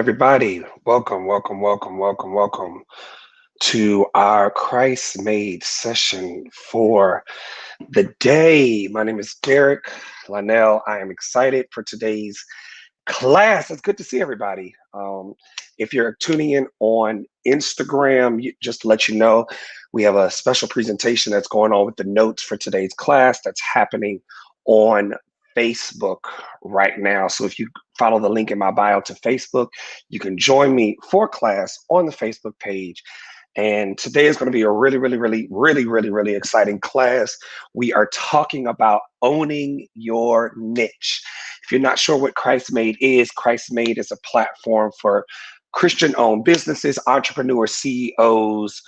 everybody. Welcome, welcome, welcome, welcome, welcome to our Christ Made session for the day. My name is Derek Linnell. I am excited for today's class. It's good to see everybody. If you're tuning in on Instagram, just to let you know, we have a special presentation that's going on with the notes for today's class that's happening on Facebook right now. So if you follow the link in my bio to Facebook, you can join me for class on the Facebook page. And today is going to be a really exciting class. We are talking about owning your niche. If you're not sure what CHRISTMADE is a platform for Christian-owned businesses, entrepreneurs, CEOs,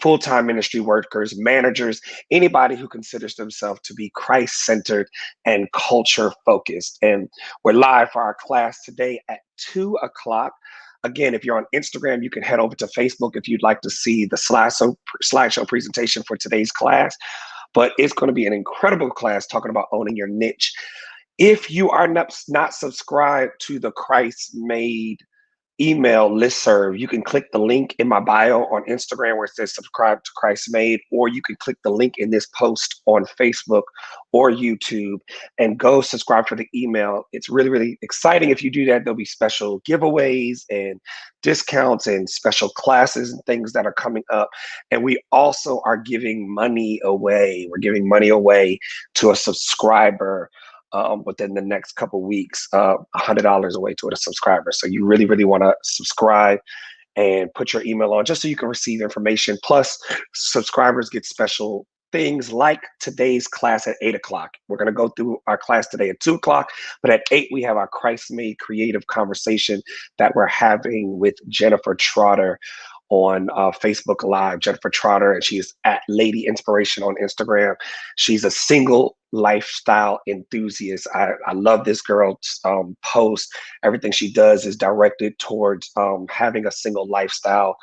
full-time ministry workers, managers, anybody who considers themselves to be Christ-centered and culture-focused. And we're live for our class today at 2 o'clock. Again, if you're on Instagram, you can head over to Facebook if you'd like to see the slideshow presentation for today's class. But it's going to be an incredible class talking about owning your niche. If you are not subscribed to the CHRISTMADE email listserv, you can click the link in my bio on Instagram where it says subscribe to CHRISTMADE, or you can click the link in this post on Facebook or YouTube and go subscribe for the email. It's really exciting. If you do that, there'll be special giveaways and discounts and special classes and things that are coming up. And we also are giving money away. We're giving money away to a subscriber within the next couple weeks, $100 away to a subscriber. So you really want to subscribe and put your email on just so you can receive information. Plus, subscribers get special things like today's class at 8 o'clock. We're going to go through our class today at 2 o'clock, but at 8, we have our CHRISTMADE creative conversation that we're having with Jennifer Trotter on Facebook Live. Jennifer Trotter, and she is at Lady Inspiration on Instagram. She's a single lifestyle enthusiast. I love this girl's post. Everything she does is directed towards having a single lifestyle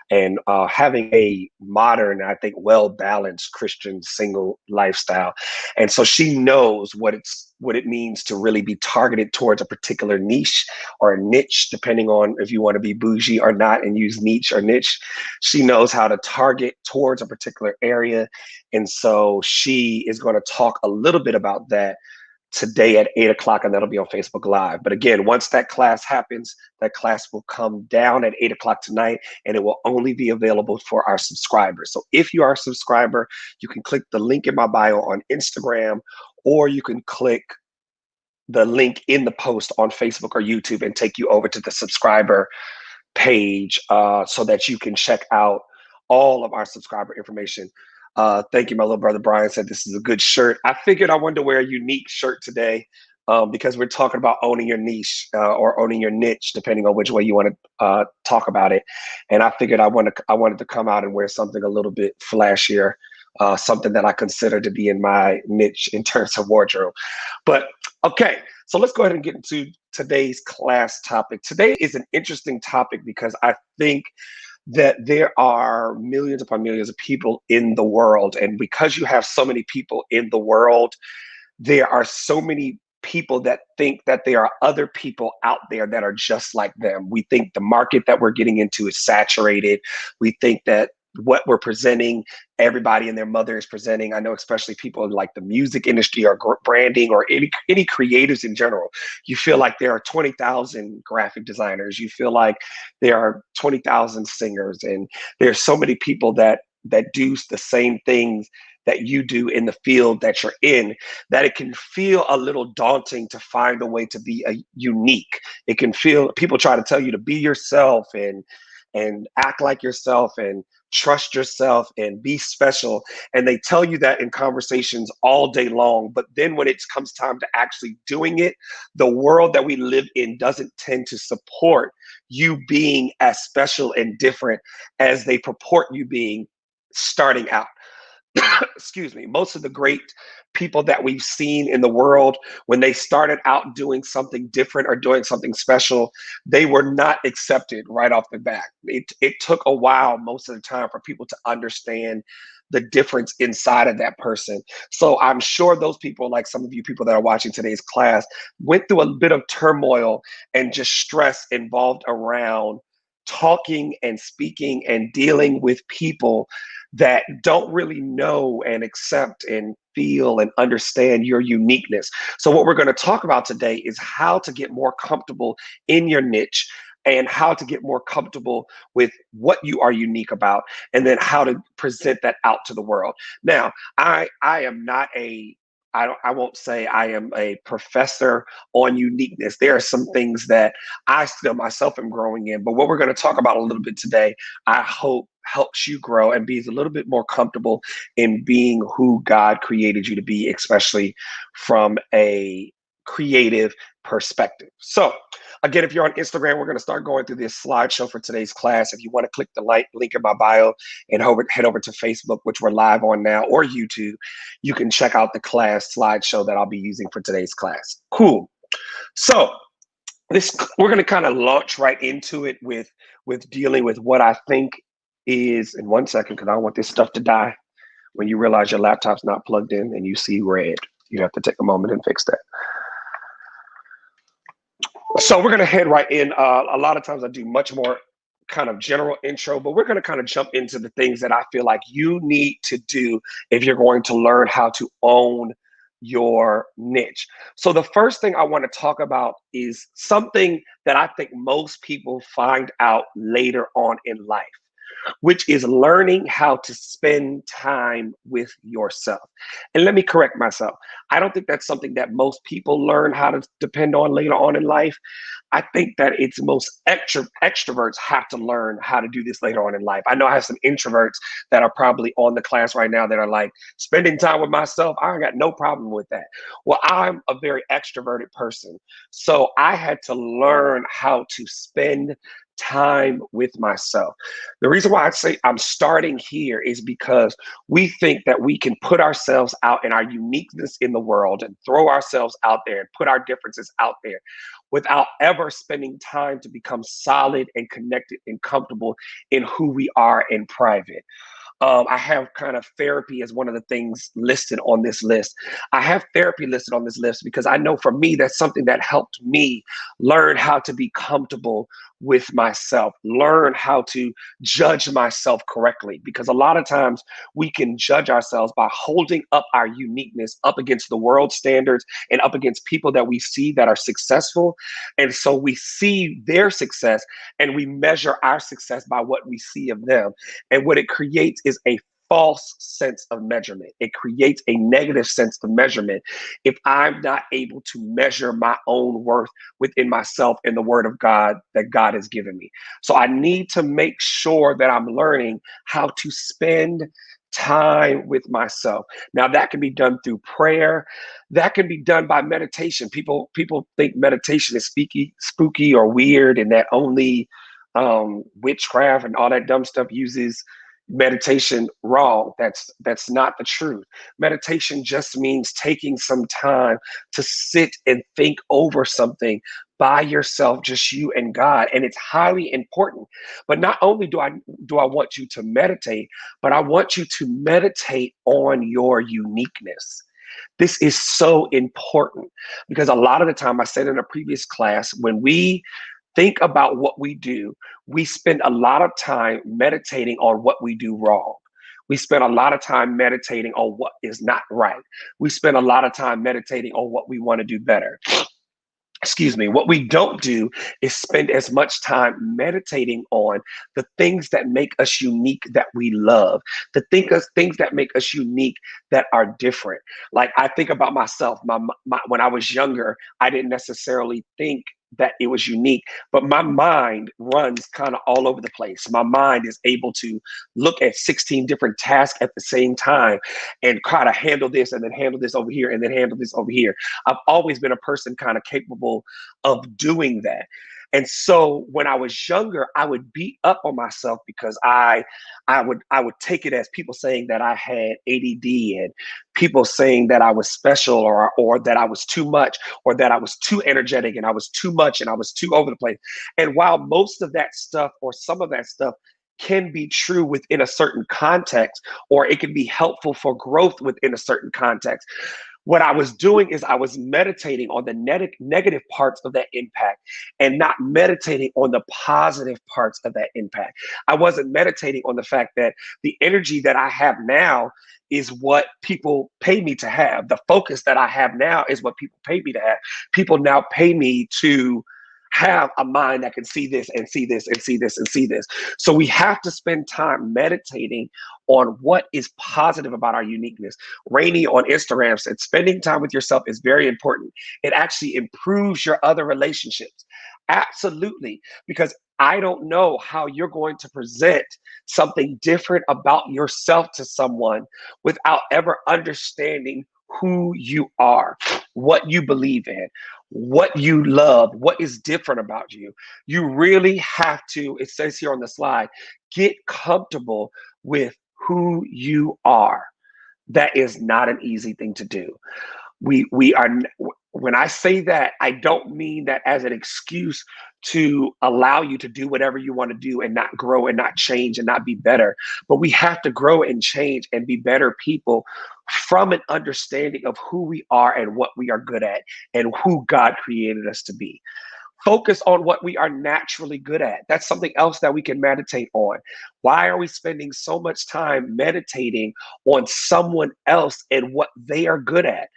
and having a modern, I think, well-balanced Christian single lifestyle. And so she knows what it means to really be targeted towards a particular niche or a niche, depending on if you want to be bougie or not and use niche or niche. She knows how to target towards a particular area. And so she is going to talk a little bit about that today at 8 o'clock, and that'll be on Facebook Live. But again, once that class happens, that class will come down at 8 o'clock tonight, and it will only be available for our subscribers. So if you are a subscriber, you can click the link in my bio on Instagram, or you can click the link in the post on Facebook or YouTube and take you over to the subscriber page so that you can check out all of our subscriber information. Thank you. My little brother Brian said this is a good shirt. I figured I wanted to wear a unique shirt today because we're talking about owning your niche or owning your niche, depending on which way you want to talk about it. And I figured I wanted to come out and wear something a little bit flashier, something that I consider to be in my niche in terms of wardrobe. But okay, so let's go ahead and get into today's class topic. Today is an interesting topic because I think that there are millions upon millions of people in the world. And because you have so many people in the world, there are so many people that think that there are other people out there that are just like them. We think the market that we're getting into is saturated. We think that what we're presenting, everybody and their mother is presenting. I know especially people in like the music industry or branding or any creators in general. You feel like there are 20,000 graphic designers. You feel like there are 20,000 singers, and there's so many people that do the same things that you do in the field that you're in, that it can feel a little daunting to find a way to be unique. It can feel, people try to tell you to be yourself and act like yourself and trust yourself and be special. And they tell you that in conversations all day long. But then when it comes time to actually doing it, the world that we live in doesn't tend to support you being as special and different as they purport you being starting out. excuse me, most of the great people that we've seen in the world, when they started out doing something different or doing something special, they were not accepted right off the bat. It took a while most of the time for people to understand the difference inside of that person. So I'm sure those people, like some of you people that are watching today's class, went through a bit of turmoil and just stress involved around talking and speaking and dealing with people that don't really know and accept and feel and understand your uniqueness. So what we're going to talk about today is how to get more comfortable in your niche and how to get more comfortable with what you are unique about, and then how to present that out to the world. Now, I am not a I won't say I am a professor on uniqueness. There are some things that I still myself am growing in, but what we're going to talk about a little bit today, I hope helps you grow and be a little bit more comfortable in being who God created you to be, especially from a creative perspective. So again, if you're on Instagram, we're going to start going through this slideshow for today's class. If you want to click the link in my bio and head over to Facebook, which we're live on now, or YouTube, you can check out the class slideshow that I'll be using for today's class. Cool. So we're going to kind of launch right into it with dealing with what I think is, in 1 second, because I don't want this stuff to die. When you realize your laptop's not plugged in and you see red, you have to take a moment and fix that. So we're going to head right in. A lot of times I do much more kind of general intro, but we're going to kind of jump into the things that I feel like you need to do if you're going to learn how to own your niche. So the first thing I want to talk about is something that I think most people find out later on in life, which is learning how to spend time with yourself. And let me correct myself. I don't think that's something that most people learn how to depend on later on in life. I think that it's most extroverts have to learn how to do this later on in life. I know I have some introverts that are probably on the class right now that are like, spending time with myself, I got no problem with that. Well, I'm a very extroverted person. So I had to learn how to spend time with myself. The reason why I say I'm starting here is because we think that we can put ourselves out in our uniqueness in the world and throw ourselves out there and put our differences out there without ever spending time to become solid and connected and comfortable in who we are in private. I have kind of therapy as one of the things listed on this list. I have therapy listed on this list because I know for me, that's something that helped me learn how to be comfortable with myself, learn how to judge myself correctly. Because a lot of times we can judge ourselves by holding up our uniqueness up against the world standards and up against people that we see that are successful. And so we see their success and we measure our success by what we see of them. And what it creates is a false sense of measurement. It creates a negative sense of measurement if I'm not able to measure my own worth within myself in the word of God that God has given me. So I need to make sure that I'm learning how to spend time with myself. Now that can be done through prayer. That can be done by meditation. People think meditation is spooky or weird, and that only witchcraft and all that dumb stuff uses meditation. Wrong. That's not the truth. Meditation just means taking some time to sit and think over something by yourself, just you and God. And it's highly important. But not only do I want you to meditate, but I want you to meditate on your uniqueness. This is so important because a lot of the time, I said in a previous class, when we think about what we do, we spend a lot of time meditating on what we do wrong. We spend a lot of time meditating on what is not right. We spend a lot of time meditating on what we want to do better. Excuse me. What we don't do is spend as much time meditating on the things that make us unique, that we love, the things that make us unique, that are different. Like I think about myself, when I was younger, I didn't necessarily think that it was unique, but my mind runs kind of all over the place. My mind is able to look at 16 different tasks at the same time and kind of handle this and then handle this over here and then handle this over here. I've always been a person kind of capable of doing that. And so when I was younger, I would beat up on myself because I would take it as people saying that I had ADD, and people saying that I was special, or that I was too much, or that I was too energetic and I was too much and I was too over the place. And while most of that stuff, or some of that stuff, can be true within a certain context, or it can be helpful for growth within a certain context, what I was doing is I was meditating on the negative parts of that impact, and not meditating on the positive parts of that impact. I wasn't meditating on the fact that the energy that I have now is what people pay me to have. The focus that I have now is what people pay me to have. People now pay me to have a mind that can see this and see this and see this and see this. So we have to spend time meditating on what is positive about our uniqueness. Rainey on Instagram said, spending time with yourself is very important. It actually improves your other relationships. Absolutely. Because I don't know how you're going to present something different about yourself to someone without ever understanding who you are, what you believe in, what you love, what is different about you. You really have to, it says here on the slide, get comfortable with who you are. That is not an easy thing to do. We are, when I say that, I don't mean that as an excuse to allow you to do whatever you want to do and not grow and not change and not be better. But we have to grow and change and be better people from an understanding of who we are and what we are good at and who God created us to be. Focus on what we are naturally good at. That's something else that we can meditate on. Why are we spending so much time meditating on someone else and what they are good at?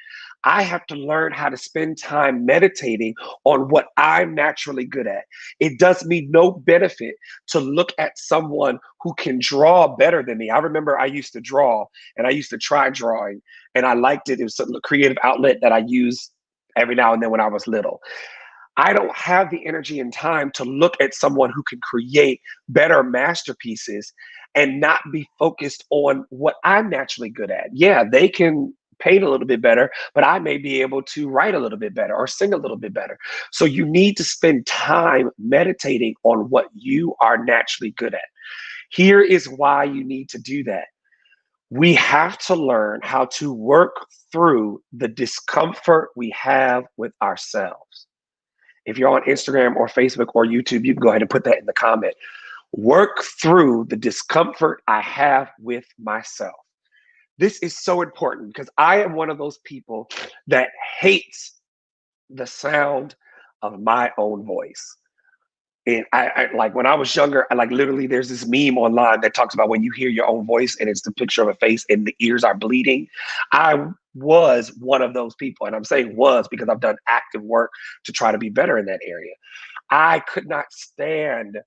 I have to learn how to spend time meditating on what I'm naturally good at. It does me no benefit to look at someone who can draw better than me. I remember I used to draw, and I used to try drawing, and I liked it. It was a creative outlet that I used every now and then when I was little. I don't have the energy and time to look at someone who can create better masterpieces and not be focused on what I'm naturally good at. Yeah, they can paint a little bit better, but I may be able to write a little bit better or sing a little bit better. So you need to spend time meditating on what you are naturally good at. Here is why you need to do that. We have to learn how to work through the discomfort we have with ourselves. If you're on Instagram or Facebook or YouTube, you can go ahead and put that in the comment. Work through the discomfort I have with myself. This is so important because I am one of those people that hates the sound of my own voice. And I like when I was younger, I like literally there's this meme online that talks about when you hear your own voice and it's the picture of a face and the ears are bleeding. I was one of those people. And I'm saying was because I've done active work to try to be better in that area. I could not stand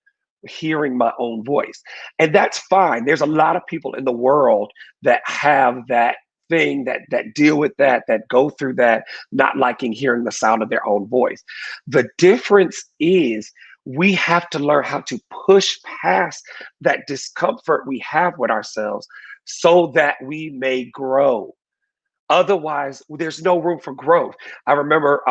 hearing my own voice. And that's fine. There's a lot of people in the world that have that thing, that deal with that go through that, not liking hearing the sound of their own voice. The difference is we have to learn how to push past that discomfort we have with ourselves so that we may grow. Otherwise, there's no room for growth. I remember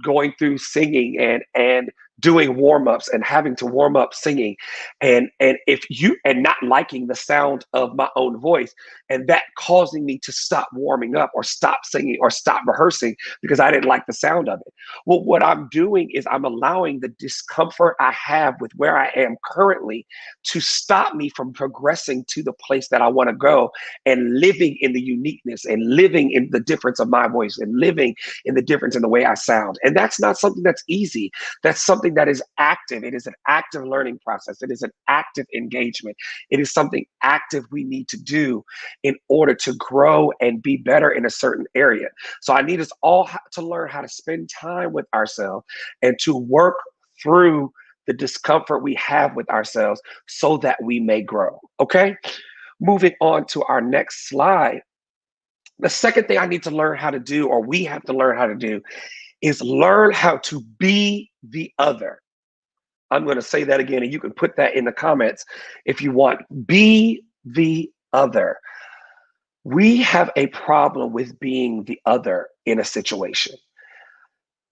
going through singing and doing warm-ups and having to warm up singing, and if you and not liking the sound of my own voice, and that causing me to stop warming up or stop singing or stop rehearsing because I didn't like the sound of it. Well, what I'm doing is I'm allowing the discomfort I have with where I am currently to stop me from progressing to the place that I want to go and living in the uniqueness and living in the difference of my voice and living in the difference in the way I sound. And that's not something that's easy. That's something that is active. It is an active learning process. It is an active engagement. It is something active we need to do in order to grow and be better in a certain area. So I need us all to learn how to spend time with ourselves and to work through the discomfort we have with ourselves so that we may grow. Okay? Moving on to our next slide. The second thing I need to learn how to do, or we have to learn how to do, is learn how to be the other. I'm going to say that again, and you can put that in the comments if you want. Be the other. We have a problem with being the other in a situation.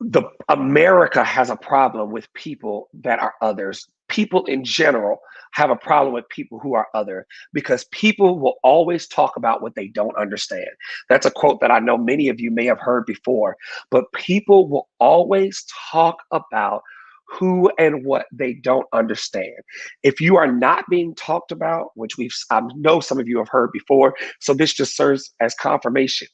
the America has a problem with people that are others. People in general have a problem with people who are other because people will always talk about what they don't understand. That's a quote that I know many of you may have heard before, but people will always talk about who and what they don't understand. If you are not being talked about, which I know some of you have heard before, so this just serves as confirmation.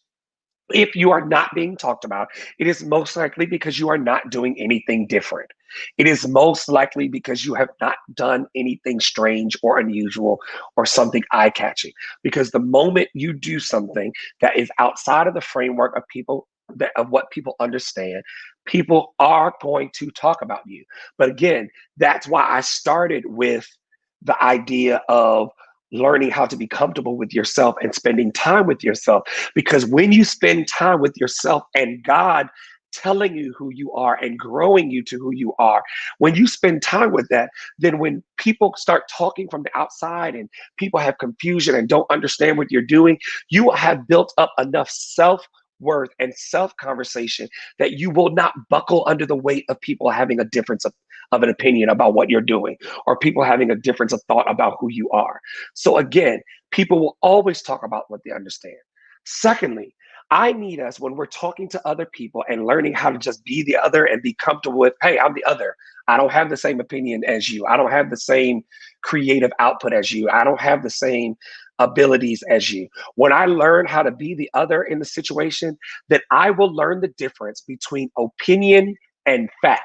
If you are not being talked about, it is most likely because you are not doing anything different. It is most likely because you have not done anything strange or unusual or something eye catching. Because the moment you do something that is outside of the framework of of what people understand, people are going to talk about you. But again, that's why I started with the idea of learning how to be comfortable with yourself and spending time with yourself. Because when you spend time with yourself and God telling you who you are and growing you to who you are, when you spend time with that, then when people start talking from the outside and people have confusion and don't understand what you're doing, you will have built up enough self-worth and self-conversation that you will not buckle under the weight of people having a difference of an opinion about what you're doing, or people having a difference of thought about who you are. So again, people will always talk about what they understand. Secondly, I need us when we're talking to other people and learning how to just be the other and be comfortable with, hey, I'm the other. I don't have the same opinion as you. I don't have the same creative output as you. I don't have the same abilities as you. When I learn how to be the other in the situation, then I will learn the difference between opinion and fact.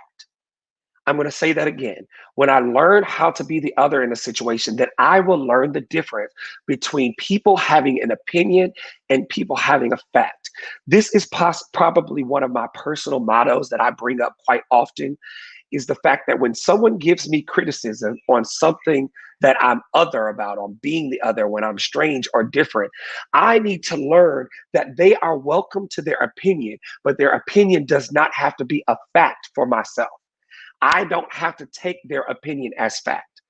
I'm going to say that again. When I learn how to be the other in a situation, that I will learn the difference between people having an opinion and people having a fact. This is probably one of my personal mottos that I bring up quite often, is the fact that when someone gives me criticism on something that I'm other about, on being the other, when I'm strange or different, I need to learn that they are welcome to their opinion, but their opinion does not have to be a fact for myself. I don't have to take their opinion as fact.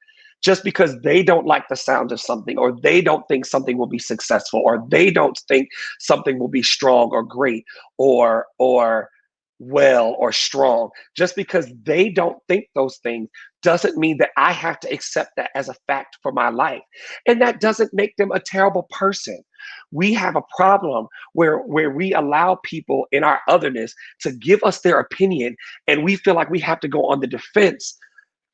Just because they don't like the sound of something, or they don't think something will be successful, or they don't think something will be strong or great or well or strong, just because they don't think those things doesn't mean that I have to accept that as a fact for my life. And that doesn't make them a terrible person. We have a problem where we allow people in our otherness to give us their opinion, and we feel like we have to go on the defense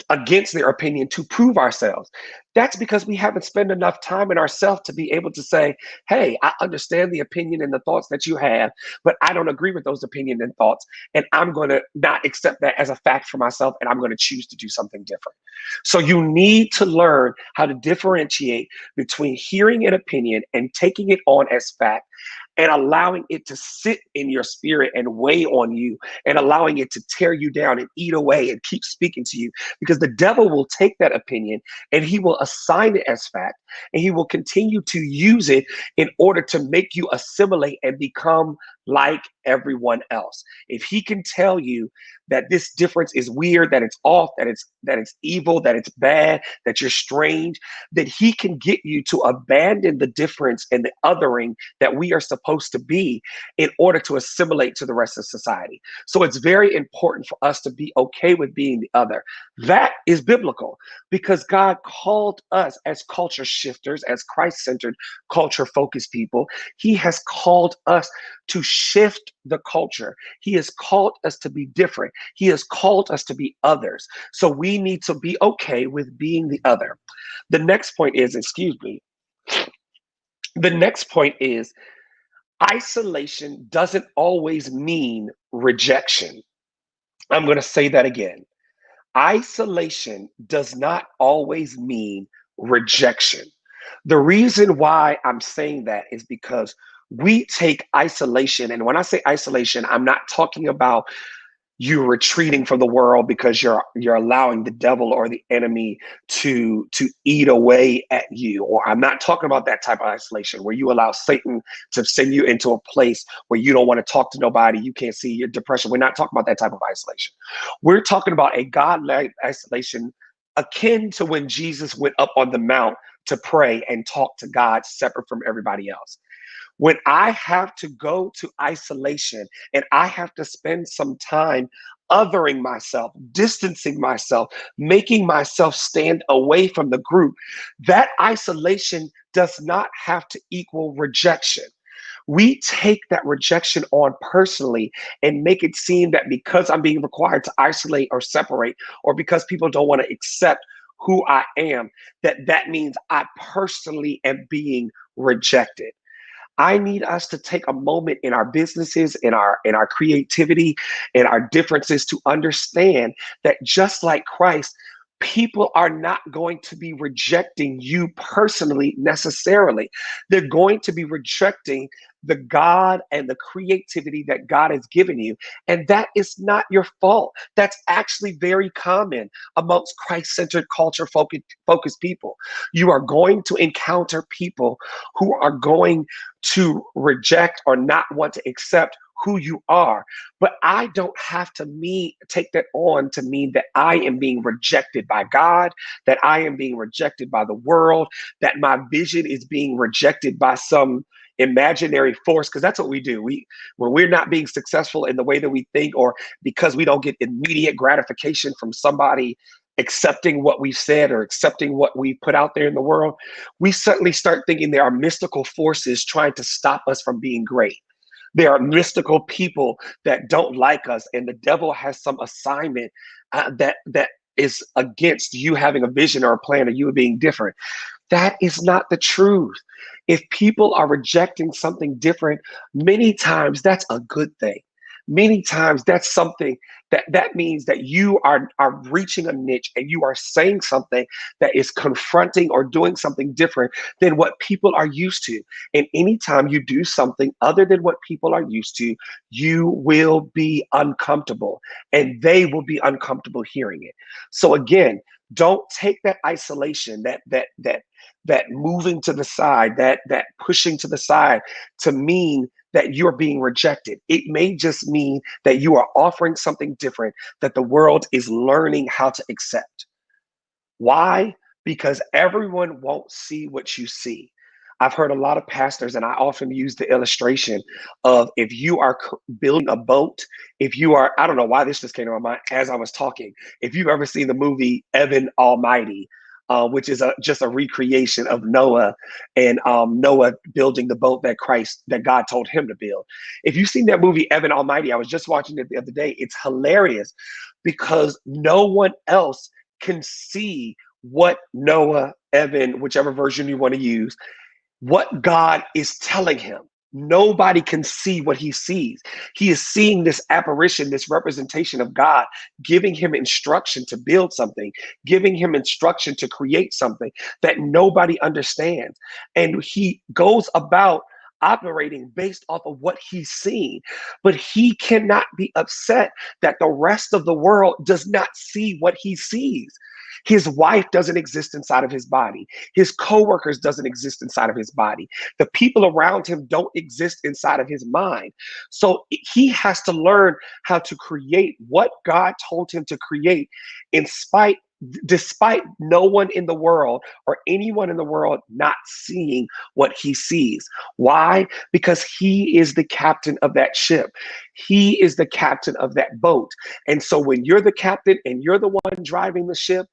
against their opinion to prove ourselves. That's because we haven't spent enough time in ourselves to be able to say, hey, I understand the opinion and the thoughts that you have, but I don't agree with those opinions and thoughts. And I'm going to not accept that as a fact for myself, and I'm going to choose to do something different. So you need to learn how to differentiate between hearing an opinion and taking it on as fact, and allowing it to sit in your spirit and weigh on you, and allowing it to tear you down and eat away and keep speaking to you. Because the devil will take that opinion and he will assign it as fact, and he will continue to use it in order to make you assimilate and become like everyone else. If he can tell you that this difference is weird, that it's off, that it's evil, that it's bad, that you're strange, then he can get you to abandon the difference and the othering that we are supposed to be in order to assimilate to the rest of society. So it's very important for us to be okay with being the other. That is biblical, because God called us as culture shifters, as Christ-centered, culture-focused people. He has called us to shift the culture. He has called us to be different. He has called us to be others. So we need to be okay with being the other. The next point is, the next point is, isolation doesn't always mean rejection. I'm going to say that again. Isolation does not always mean rejection. The reason why I'm saying that is because we take isolation, and when I say isolation, I'm not talking about you retreating from the world because you're allowing the devil or the enemy to eat away at you. Or I'm not talking about that type of isolation where you allow Satan to send you into a place where you don't want to talk to nobody, you can't see your depression. We're not talking about that type of isolation. We're talking about a God-like isolation akin to when Jesus went up on the mount to pray and talk to God separate from everybody else. When I have to go to isolation and I have to spend some time othering myself, distancing myself, making myself stand away from the group, that isolation does not have to equal rejection. We take that rejection on personally and make it seem that because I'm being required to isolate or separate, or because people don't want to accept who I am, that means I personally am being rejected. I need us to take a moment in our businesses, in our creativity, in our differences to understand that just like Christ, people are not going to be rejecting you personally necessarily. They're going to be rejecting the God and the creativity that God has given you. And that is not your fault. That's actually very common amongst Christ-centered culture focused people. You are going to encounter people who are going to reject or not want to accept who you are. But I don't have to take that on to mean that I am being rejected by God, that I am being rejected by the world, that my vision is being rejected by some imaginary force, because that's what we do. When we're not being successful in the way that we think, or because we don't get immediate gratification from somebody accepting what we've said or accepting what we put out there in the world, we suddenly start thinking there are mystical forces trying to stop us from being great. There are mystical people that don't like us, and the devil has some assignment that is against you having a vision or a plan, or you being different. That is not the truth. If people are rejecting something different, many times that's a good thing. Many times that's something that means that you are reaching a niche and you are saying something that is confronting or doing something different than what people are used to. And anytime you do something other than what people are used to, you will be uncomfortable and they will be uncomfortable hearing it. So again, don't take that isolation, that moving to the side, that pushing to the side to mean that you're being rejected. It may just mean that you are offering something different that the world is learning how to accept. Why? Because everyone won't see what you see. I've heard a lot of pastors, and I often use the illustration of if you are building a boat, if you are, I don't know why this just came to my mind as I was talking. If you've ever seen the movie Evan Almighty, which is just a recreation of Noah and Noah building the boat that God told him to build. If you've seen that movie Evan Almighty, I was just watching it the other day. It's hilarious because no one else can see what Noah, Evan, whichever version you want to use, what God is telling him. Nobody can see what he sees. He is seeing this apparition, this representation of God, giving him instruction to build something, giving him instruction to create something that nobody understands. And he goes about operating based off of what he's seen. But he cannot be upset that the rest of the world does not see what he sees. His wife doesn't exist inside of his body. His coworkers doesn't exist inside of his body. The people around him don't exist inside of his mind. So he has to learn how to create what God told him to create despite no one in the world or anyone in the world not seeing what he sees. Why? Because he is the captain of that ship. He is the captain of that boat. And so when you're the captain and you're the one driving the ship,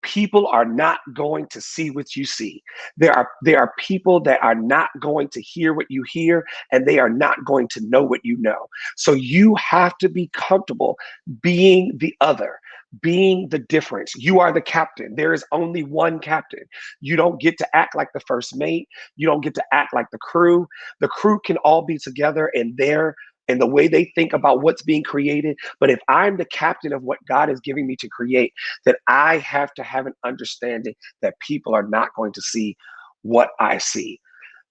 people are not going to see what you see. There are people that are not going to hear what you hear, and they are not going to know what you know. So you have to be comfortable being the other, being the difference. You are the captain. There is only one captain. You don't get to act like the first mate. You don't get to act like the crew. The crew can all be together and the way they think about what's being created. But if I'm the captain of what God is giving me to create, then I have to have an understanding that people are not going to see what I see.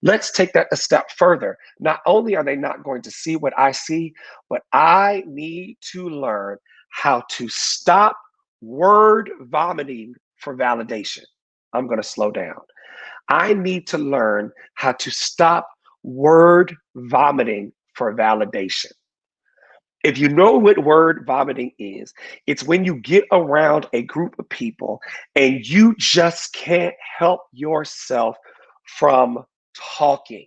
Let's take that a step further. Not only are they not going to see what I see, but I need to learn how to stop word vomiting for validation. I'm going to slow down. I need to learn how to stop word vomiting for validation. If you know what word vomiting is, it's when you get around a group of people and you just can't help yourself from talking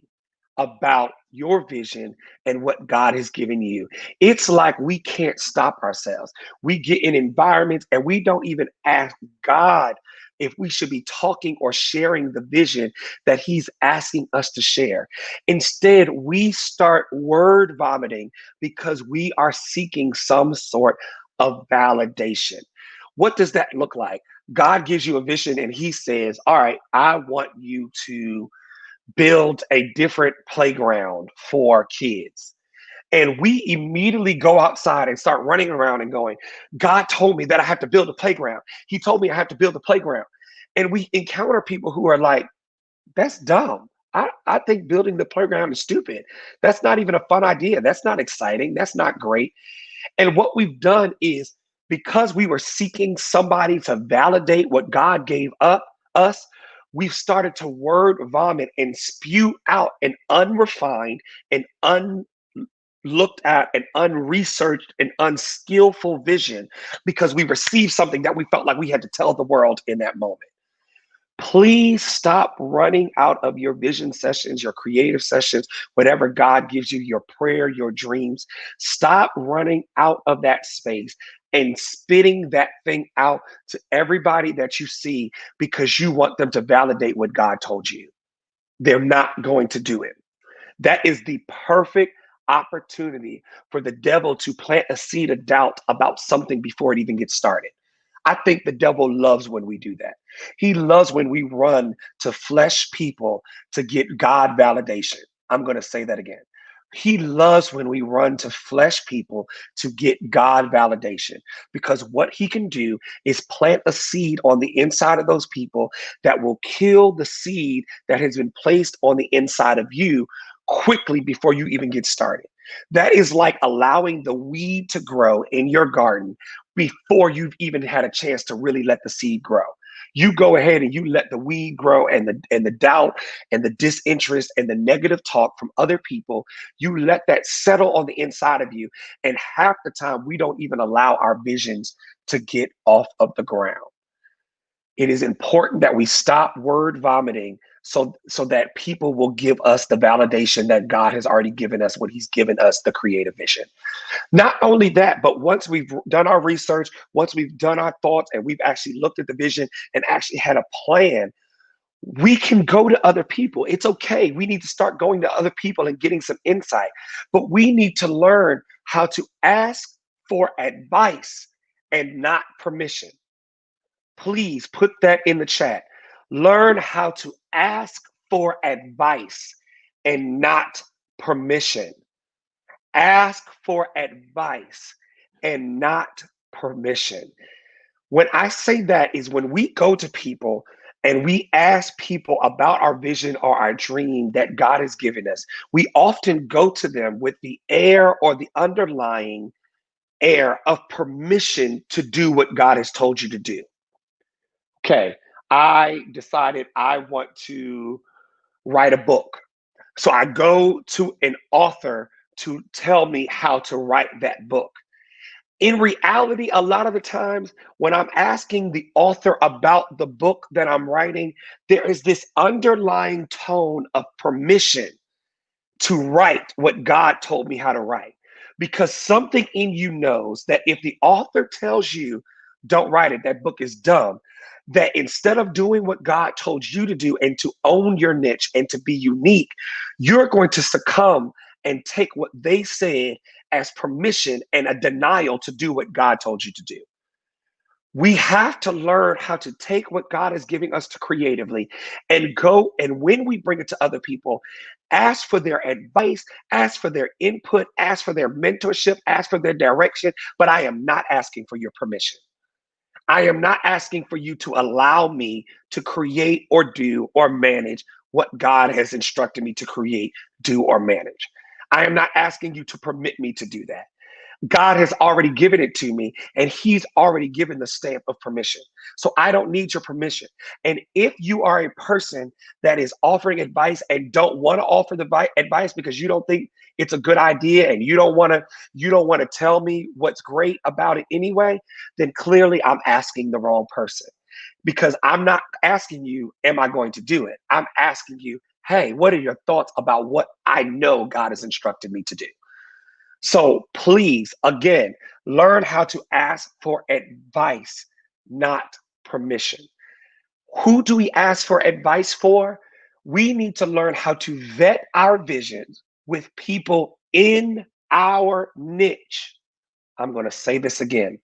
about your vision and what God has given you. It's like we can't stop ourselves. We get in environments and we don't even ask God if we should be talking or sharing the vision that He's asking us to share. Instead, we start word vomiting because we are seeking some sort of validation. What does that look like? God gives you a vision and He says, all right, I want you to build a different playground for kids. And we immediately go outside and start running around and going, God told me that I have to build a playground. He told me I have to build a playground. And we encounter people who are like, that's dumb. I think building the playground is stupid. That's not even a fun idea. That's not exciting. That's not great. And what we've done is because we were seeking somebody to validate what God gave up us, we've started to word vomit and spew out an unrefined and unlooked at and unresearched and unskillful vision because we received something that we felt like we had to tell the world in that moment. Please stop running out of your vision sessions, your creative sessions, whatever God gives you, your prayer, your dreams. Stop running out of that space and spitting that thing out to everybody that you see because you want them to validate what God told you. They're not going to do it. That is the perfect opportunity for the devil to plant a seed of doubt about something before it even gets started. I think the devil loves when we do that. He loves when we run to flesh people to get God validation. I'm going to say that again. He loves when we run to flesh people to get God validation because what he can do is plant a seed on the inside of those people that will kill the seed that has been placed on the inside of you quickly before you even get started. That is like allowing the weed to grow in your garden before you've even had a chance to really let the seed grow. You go ahead and you let the weed grow and the doubt and the disinterest and the negative talk from other people, you let that settle on the inside of you. And half the time we don't even allow our visions to get off of the ground. It is important that we stop word vomiting so that people will give us the validation that God has already given us when He's given us the creative vision. Not only that, but once we've done our research, once we've done our thoughts and we've actually looked at the vision and actually had a plan, we can go to other people. It's okay. We need to start going to other people and getting some insight. But we need to learn how to ask for advice and not permission. Please put that in the chat. Learn how to ask for advice and not permission. Ask for advice and not permission. When I say that is when we go to people and we ask people about our vision or our dream that God has given us, we often go to them with the air or the underlying air of permission to do what God has told you to do. Okay, I decided I want to write a book. So I go to an author to tell me how to write that book. In reality, a lot of the times when I'm asking the author about the book that I'm writing, there is this underlying tone of permission to write what God told me how to write. Because something in you knows that if the author tells you, don't write it, that book is dumb, that instead of doing what God told you to do and to own your niche and to be unique, you're going to succumb and take what they said as permission and a denial to do what God told you to do. We have to learn how to take what God is giving us to creatively and go, and when we bring it to other people, ask for their advice, ask for their input, ask for their mentorship, ask for their direction, but I am not asking for your permission. I am not asking for you to allow me to create or do or manage what God has instructed me to create, do, or manage. I am not asking you to permit me to do that. God has already given it to me, and He's already given the stamp of permission. So I don't need your permission. And if you are a person that is offering advice and don't want to offer the advice because you don't think it's a good idea and you don't want to tell me what's great about it anyway, then clearly I'm asking the wrong person. Because I'm not asking you, am I going to do it? I'm asking you, hey, what are your thoughts about what I know God has instructed me to do? So please, again, learn how to ask for advice, not permission. Who do we ask for advice for? We need to learn how to vet our visions with people in our niche. I'm going to say this again.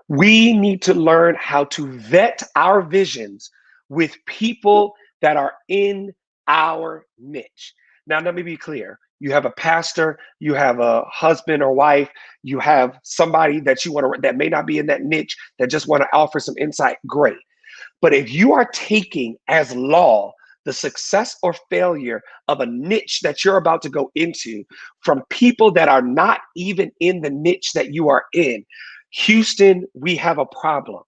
We need to learn how to vet our visions with people that are in our niche. Now, let me be clear. You have a pastor, you have a husband or wife, you have somebody that you want to that may not be in that niche that just want to offer some insight. Great. But if you are taking as law the success or failure of a niche that you're about to go into from people that are not even in the niche that you are in, Houston, we have a problem.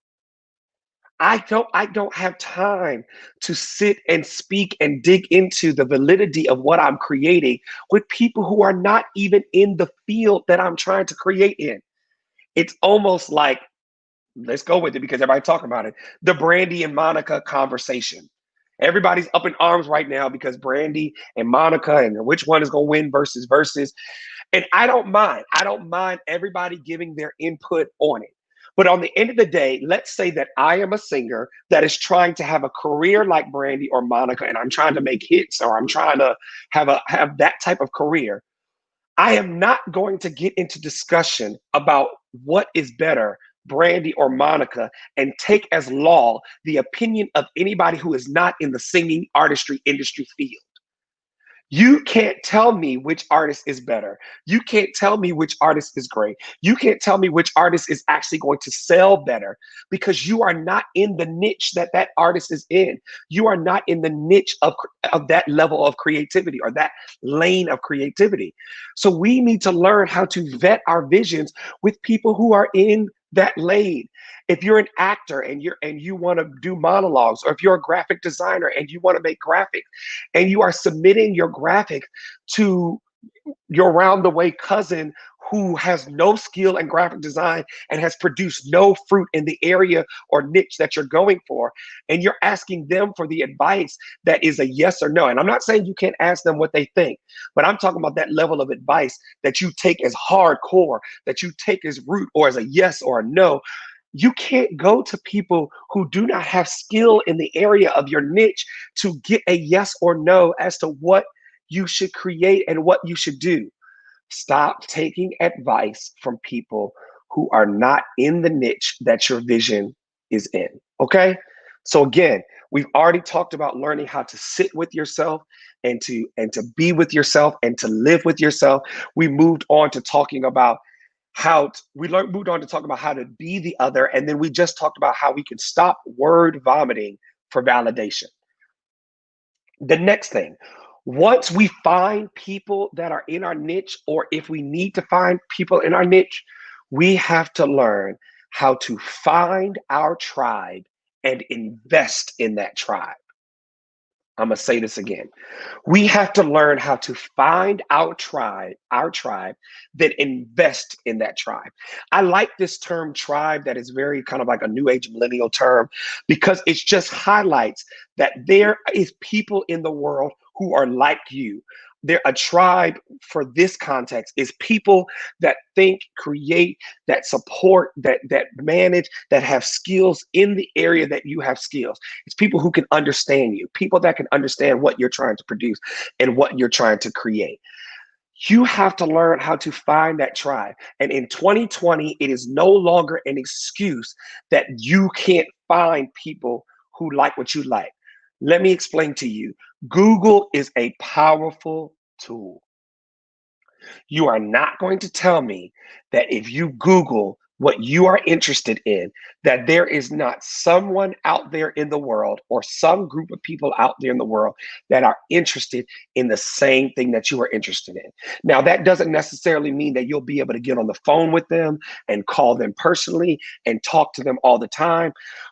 I don't have time to sit and speak and dig into the validity of what I'm creating with people who are not even in the field that I'm trying to create in. It's almost like, let's go with it because everybody's talking about it. The Brandy and Monica conversation. Everybody's up in arms right now because Brandy and Monica and which one is going to win versus. And I don't mind. I don't mind everybody giving their input on it. But on the end of the day, let's say that I am a singer that is trying to have a career like Brandy or Monica, and I'm trying to make hits or I'm trying to have that type of career. I am not going to get into discussion about what is better, Brandy or Monica, and take as law the opinion of anybody who is not in the singing artistry industry field. You can't tell me which artist is better. You can't tell me which artist is great. You can't tell me which artist is actually going to sell better because you are not in the niche that that artist is in. You are not in the niche of that level of creativity or that lane of creativity. So we need to learn how to vet our visions with people who are in that lane. If you're an actor and you want to do monologues, or if you're a graphic designer and you want to make graphics, and you are submitting your graphic to your round the way cousin who has no skill in graphic design and has produced no fruit in the area or niche that you're going for, and you're asking them for the advice that is a yes or no. And I'm not saying you can't ask them what they think, but I'm talking about that level of advice that you take as hardcore, that you take as root or as a yes or a no. You can't go to people who do not have skill in the area of your niche to get a yes or no as to what you should create and what you should do. Stop taking advice from people who are not in the niche that your vision is in. Okay? So again, we've already talked about learning how to sit with yourself and to be with yourself and to live with yourself. We moved on to talking about moved on to talk about how to be the other, and then we just talked about how we can stop word vomiting for validation. The next thing, once we find people that are in our niche, or if we need to find people in our niche, we have to learn how to find our tribe and invest in that tribe. I'm going to say this again. We have to learn how to find our tribe, then invest in that tribe. I like this term tribe that is very kind of like a new age millennial term because it just highlights that there is people in the world who are like you. They're a tribe for this context is people that think, create, that support, that manage, that have skills in the area that you have skills. It's people who can understand you, people that can understand what you're trying to produce and what you're trying to create. You have to learn how to find that tribe. And in 2020, it is no longer an excuse that you can't find people who like what you like. Let me explain to you. Google is a powerful tool. You are not going to tell me that if you Google what you are interested in, that there is not someone out there in the world or some group of people out there in the world that are interested in the same thing that you are interested in. Now, that doesn't necessarily mean that you'll be able to get on the phone with them and call them personally and talk to them all the time.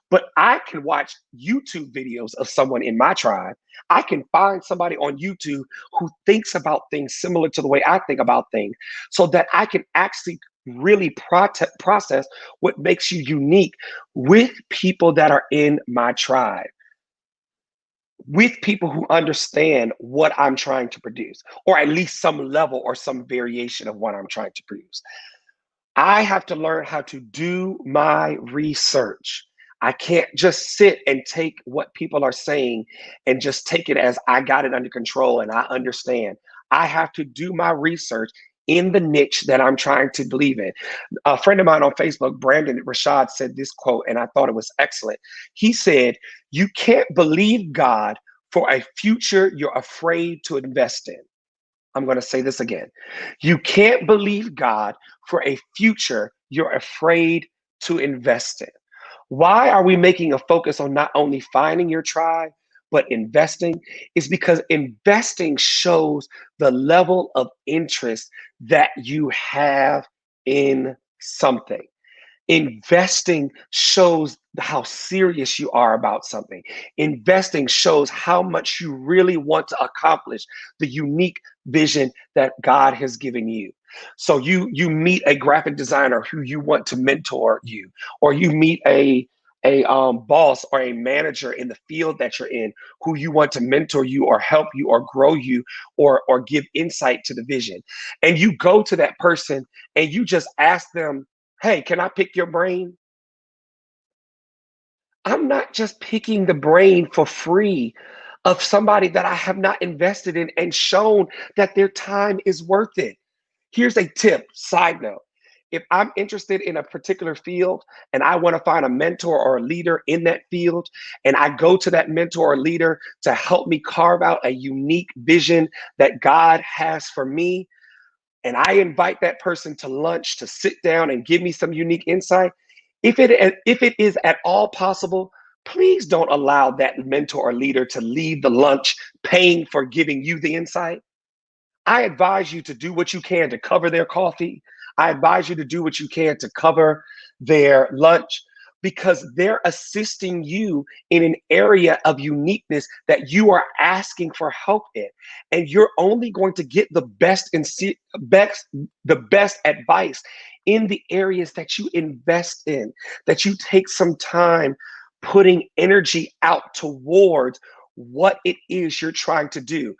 But I can watch YouTube videos of someone in my tribe. I can find somebody on YouTube who thinks about things similar to the way I think about things so that I can actually really process what makes you unique with people that are in my tribe. with people who understand what I'm trying to produce, or at least some level or some variation of what I'm trying to produce. I have to learn how to do my research. I can't just sit and take what people are saying and just take it as I got it under control and I understand. I have to do my research in the niche that I'm trying to believe in. A friend of mine on Facebook, Brandon Rashad, said this quote, and I thought it was excellent. He said, "You can't believe God for a future you're afraid to invest in." I'm going to say this again. You can't believe God for a future you're afraid to invest in. Why are we making a focus on not only finding your tribe, but investing? Is because investing shows the level of interest that you have in something. Investing shows how serious you are about something. Investing shows how much you really want to accomplish the unique vision that God has given you. So you meet a graphic designer who you want to mentor you, or you meet a boss or a manager in the field that you're in who you want to mentor you or help you or grow you or give insight to the vision. And you go to that person and you just ask them, "Hey, can I pick your brain?" I'm not just picking the brain for free of somebody that I have not invested in and shown that their time is worth it. Here's a tip, side note. If I'm interested in a particular field and I want to find a mentor or a leader in that field, and I go to that mentor or leader to help me carve out a unique vision that God has for me, and I invite that person to lunch to sit down and give me some unique insight, if it is at all possible, please don't allow that mentor or leader to leave the lunch paying for giving you the insight. I advise you to do what you can to cover their coffee. I advise you to do what you can to cover their lunch because they're assisting you in an area of uniqueness that you are asking for help in. And you're only going to get the best advice in the areas that you invest in, that you take some time putting energy out towards what it is you're trying to do.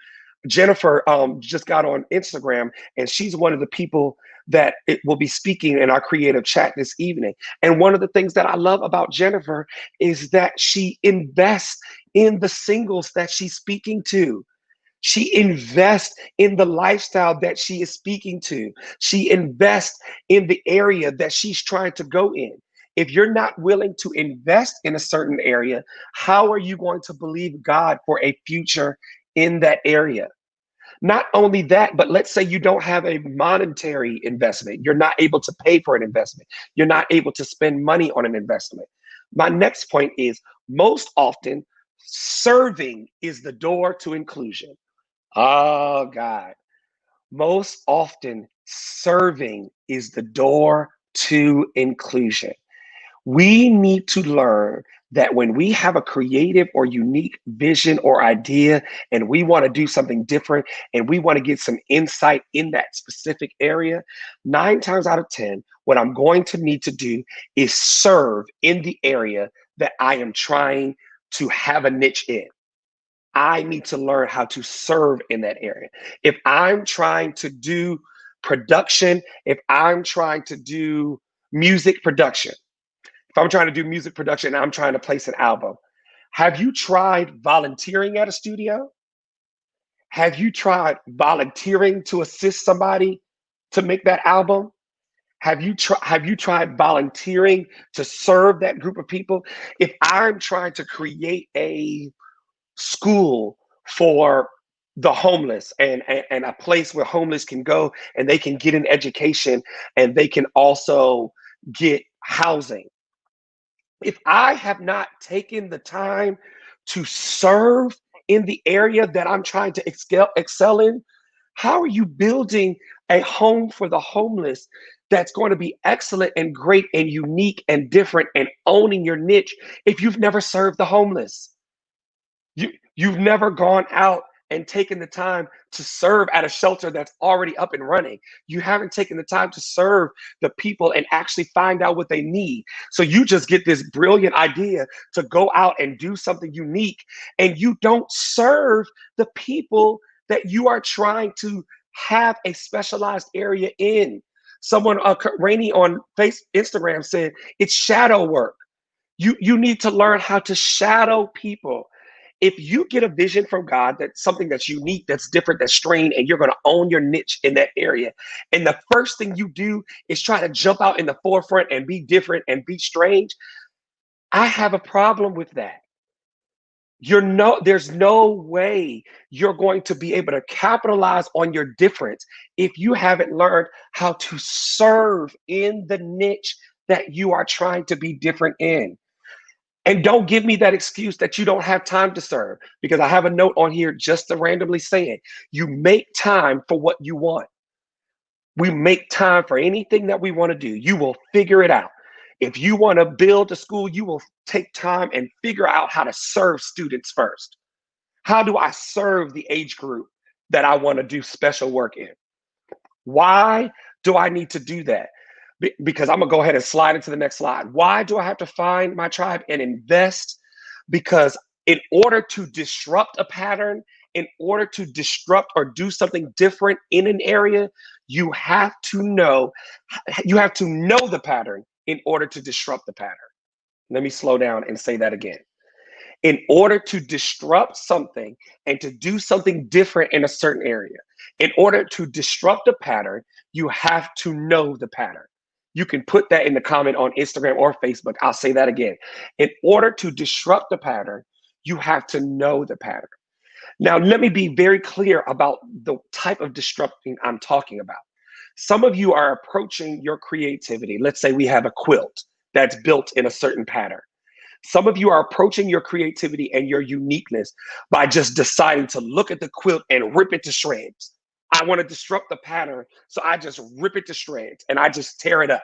Jennifer just got on Instagram, and she's one of the people that it will be speaking in our creative chat this evening. And one of the things that I love about Jennifer is that she invests in the singles that she's speaking to. She invests in the lifestyle that she is speaking to. She invests in the area that she's trying to go in. If you're not willing to invest in a certain area, how are you going to believe God for a future in that area? Not only that, but let's say you don't have a monetary investment. You're not able to pay for an investment. You're not able to spend money on an investment. My next point is most often serving is the door to inclusion. Oh, God. Most often serving is the door to inclusion. We need to learn that when we have a creative or unique vision or idea and we want to do something different and we want to get some insight in that specific area, 9 times out of 10, what I'm going to need to do is serve in the area that I am trying to have a niche in. I need to learn how to serve in that area. If I'm trying to do production, if I'm trying to do music production, if I'm trying to do music production and I'm trying to place an album, have you tried volunteering at a studio? Have you tried volunteering to assist somebody to make that album? Have you tried volunteering to serve that group of people? If I'm trying to create a school for the homeless and a place where homeless can go and they can get an education and they can also get housing, if I have not taken the time to serve in the area that I'm trying to excel in, how are you building a home for the homeless that's going to be excellent and great and unique and different and owning your niche if you've never served the homeless? You've never gone out and taken the time to serve at a shelter that's already up and running. You haven't taken the time to serve the people and actually find out what they need. So you just get this brilliant idea to go out and do something unique, and you don't serve the people that you are trying to have a specialized area in. Someone, Rainey on Instagram said, it's shadow work. You need to learn how to shadow people. If you get a vision from God, that's something that's unique, that's different, that's strange, and you're going to own your niche in that area, and the first thing you do is try to jump out in the forefront and be different and be strange, I have a problem with that. There's no way you're going to be able to capitalize on your difference if you haven't learned how to serve in the niche that you are trying to be different in. And don't give me that excuse that you don't have time to serve, because I have a note on here just to randomly saying, you make time for what you want. We make time for anything that we want to do. You will figure it out. If you want to build a school, you will take time and figure out how to serve students first. How do I serve the age group that I want to do special work in? Why do I need to do that? Because I'm going to go ahead and slide into the next slide. Why do I have to find my tribe and invest? Because in order to disrupt a pattern, in order to disrupt or do something different in an area, you have to know the pattern in order to disrupt the pattern. Let me slow down and say that again. In order to disrupt something and to do something different in a certain area, in order to disrupt a pattern, you have to know the pattern. You can put that in the comment on Instagram or Facebook. I'll say that again. In order to disrupt the pattern, you have to know the pattern. Now, let me be very clear about the type of disrupting I'm talking about. Some of you are approaching your creativity. Let's say we have a quilt that's built in a certain pattern. Some of you are approaching your creativity and your uniqueness by just deciding to look at the quilt and rip it to shreds. I want to disrupt the pattern, so I just rip it to shreds and I just tear it up.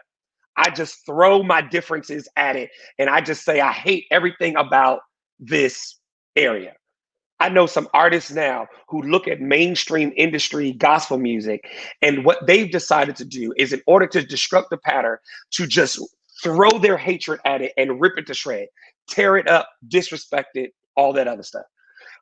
I just throw my differences at it and I just say, I hate everything about this area. I know some artists now who look at mainstream industry gospel music, and what they've decided to do is, in order to disrupt the pattern, to just throw their hatred at it and rip it to shreds, tear it up, disrespect it, all that other stuff.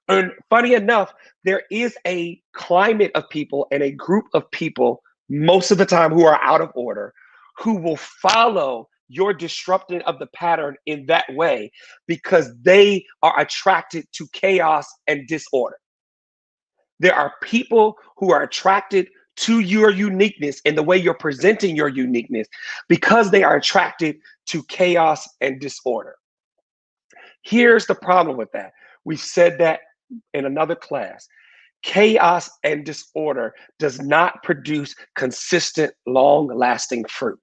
And funny enough, there is a climate of people and a group of people most of the time who are out of order, who will follow your disrupting of the pattern in that way because they are attracted to chaos and disorder. There are people who are attracted to your uniqueness and the way you're presenting your uniqueness because they are attracted to chaos and disorder. Here's the problem with that. We've said that in another class. Chaos and disorder does not produce consistent, long-lasting fruit.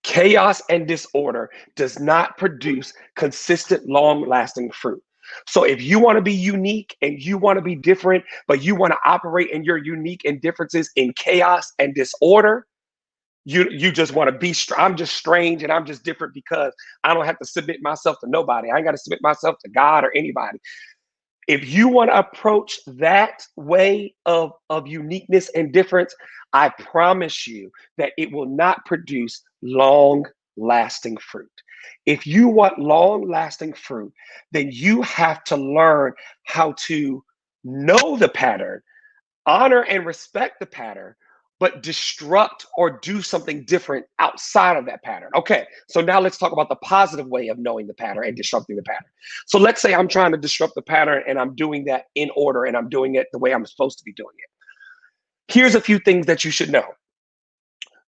Chaos and disorder does not produce consistent, long-lasting fruit. So if you want to be unique and you want to be different, but you want to operate in your unique and differences in chaos and disorder, you just want to be, I'm just strange and I'm just different because I don't have to submit myself to nobody. I ain't got to submit myself to God or anybody. If you want to approach that way of uniqueness and difference, I promise you that it will not produce long-lasting fruit. If you want long-lasting fruit, then you have to learn how to know the pattern, honor and respect the pattern, but disrupt or do something different outside of that pattern. Okay, so now let's talk about the positive way of knowing the pattern and disrupting the pattern. So let's say I'm trying to disrupt the pattern and I'm doing that in order and I'm doing it the way I'm supposed to be doing it. Here's a few things that you should know.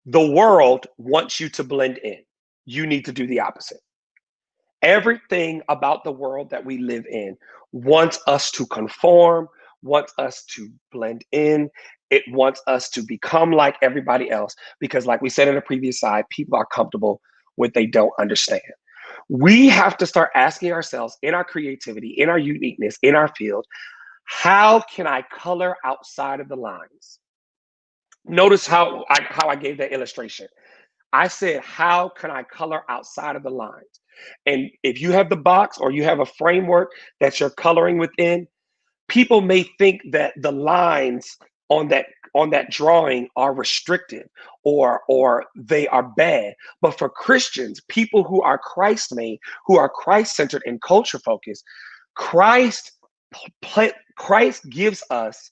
The world wants you to blend in. You need to do the opposite. Everything about the world that we live in wants us to conform, wants us to blend in. It wants us to become like everybody else because, like we said in the previous slide, people are comfortable with they don't understand. We have to start asking ourselves in our creativity, in our uniqueness, in our field, how can I color outside of the lines? Notice how I gave that illustration. I said, how can I color outside of the lines? And if you have the box or you have a framework that you're coloring within, People may think that the lines on that drawing are restricted or they are bad. But for Christians, people who are Christ made, who are Christ centered and culture focused, Christ Christ gives us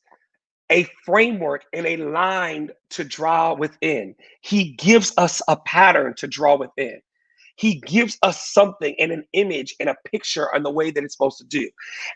a framework and a line to draw within. He gives us a pattern to draw within. He gives us something and an image and a picture and the way that it's supposed to do.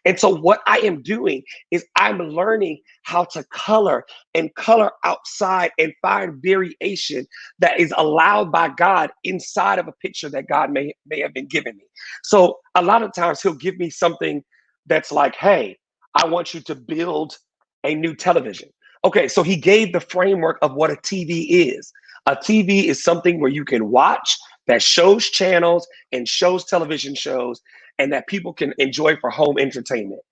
And so what I am doing is I'm learning how to color and color outside and find variation that is allowed by God inside of a picture that God may have been giving me. So a lot of times he'll give me something that's like, hey, I want you to build a new television. Okay, so he gave the framework of what a TV is. A TV is something where you can watch, that shows channels and shows television shows, and that people can enjoy for home entertainment.